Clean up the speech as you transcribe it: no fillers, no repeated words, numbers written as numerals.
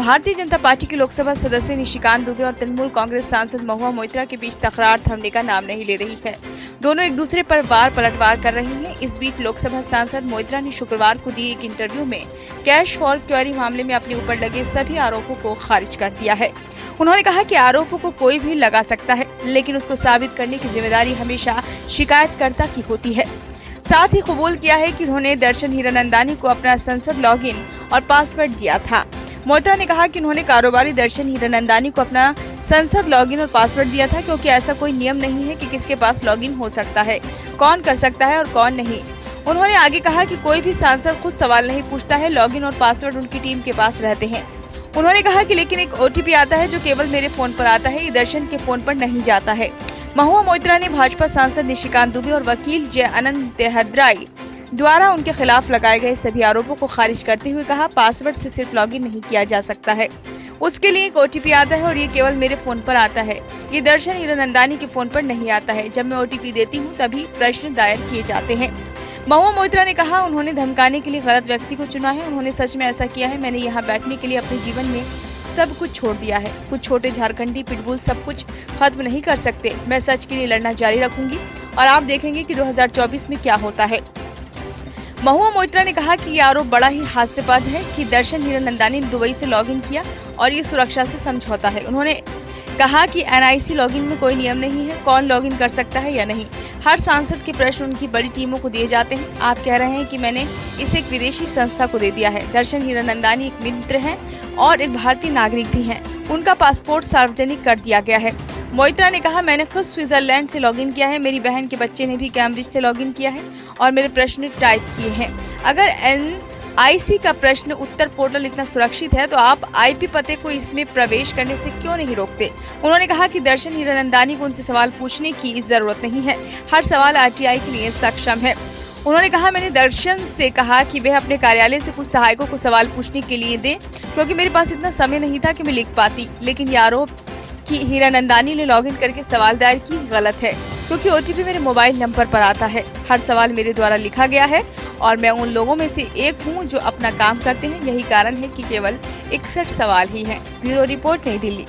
Bharatiya Janata party के लोकसभा सदस्य निशिकांत दुबे और तृणमूल कांग्रेस सांसद महुआ मोइत्रा के बीच तकरार थमने का नाम नहीं ले रही है। दोनों एक दूसरे पर वार पलटवार कर रहे हैं। इस बीच लोकसभा सांसद मोइत्रा ने शुक्रवार को दी एक इंटरव्यू में कैश फॉर क्वेरी मामले में अपने ऊपर लगे सभी आरोपों को खारिज कर दिया है। उन्होंने कहा कि आरोपों को कोई भी लगा सकता है, लेकिन उसको साबित करने की जिम्मेदारी हमेशा शिकायतकर्ता की होती है। साथ ही कबूल किया है कि उन्होंने दर्शन हीरानंदानी को अपना संसद लॉगिन और पासवर्ड दिया था। मोइत्रा ने कहा कि उन्होंने कारोबारी दर्शन हीरानंदानी को अपना संसद लॉगिन और पासवर्ड दिया था, क्योंकि ऐसा कोई नियम नहीं है कि किसके पास लॉगिन हो सकता है, कौन कर सकता है और कौन नहीं। उन्होंने आगे कहा कि कोई भी सांसद खुद सवाल नहीं पूछता है, लॉगिन और पासवर्ड उनकी टीम के पास रहते हैं। उन्होंने कहा कि लेकिन एक OTP आता है जो केवल मेरे फोन पर आता है, ये दर्शन के फोन पर नहीं जाता है। महुआ मोइत्रा ने भाजपा सांसद निशिकांत दुबे और वकील जय अनंत तेहद्राई द्वारा उनके खिलाफ लगाए गए सभी आरोपों को खारिज करते हुए कहा, पासवर्ड से सिर्फ लॉगिन नहीं किया जा सकता है, उसके लिए एक OTP आता है और ये केवल मेरे फोन पर आता है। ये दर्शन हीरानंदानी के फोन पर नहीं आता है। जब मैं OTP देती हूँ तभी प्रश्न दायर किए जाते हैं। महुआ मोइत्रा ने कहा, उन्होंने धमकाने के लिए गलत व्यक्ति को चुना है। उन्होंने सच में ऐसा किया है। मैंने यहाँ बैठने के लिए अपने जीवन में सब कुछ छोड़ दिया है। कुछ छोटे झारखंडी पिटबुल सब कुछ खत्म नहीं कर सकते। मैं सच के लिए लड़ना जारी रखूंगी और आप देखेंगे कि 2024 में क्या होता है। महुआ मोइत्रा ने कहा कि ये आरोप बड़ा ही हास्यास्पद है कि दर्शन हीरानंदानी ने दुबई से लॉगिन किया और ये सुरक्षा से समझौता है। उन्होंने कहा कि NIC लॉगिन में कोई नियम नहीं है, कौन लॉगिन कर सकता है या नहीं। हर सांसद के प्रश्न उनकी बड़ी टीमों को दिए जाते हैं। आप कह रहे हैं कि मैंने इसे एक विदेशी संस्था को दे दिया है। दर्शन हीरानंदानी एक मित्र हैं और एक भारतीय नागरिक भी हैं। उनका पासपोर्ट सार्वजनिक कर दिया गया है। मोइत्रा ने कहा, मैंने खुद स्विट्जरलैंड से लॉगिन किया है। मेरी बहन के बच्चे ने भी कैम्ब्रिज से लॉगिन किया है और मेरे प्रश्न टाइप किए हैं। अगर NIC का प्रश्न उत्तर पोर्टल इतना सुरक्षित है तो आप IP पते को इसमें प्रवेश करने से क्यों नहीं रोकते। उन्होंने कहा कि दर्शन हीरानंदानी को उनसे सवाल पूछने की जरूरत नहीं है। हर सवाल RTI के लिए सक्षम है। उन्होंने कहा, मैंने दर्शन से कहा कि वह अपने कार्यालय से कुछ सहायकों को सवाल पूछने के लिए दें, क्योंकि मेरे पास इतना समय नहीं था कि मैं लिख पाती। लेकिन ये आरोप कि हीरानंदानी ने लॉगिन करके सवाल दायर की गलत है, क्योंकि OTP मेरे मोबाइल नंबर पर आता है। हर सवाल मेरे द्वारा लिखा गया है और मैं उन लोगों में से एक हूं जो अपना काम करते हैं। यही कारण है कि केवल 61 सवाल ही हैं। ब्यूरो रिपोर्ट, नई दिल्ली।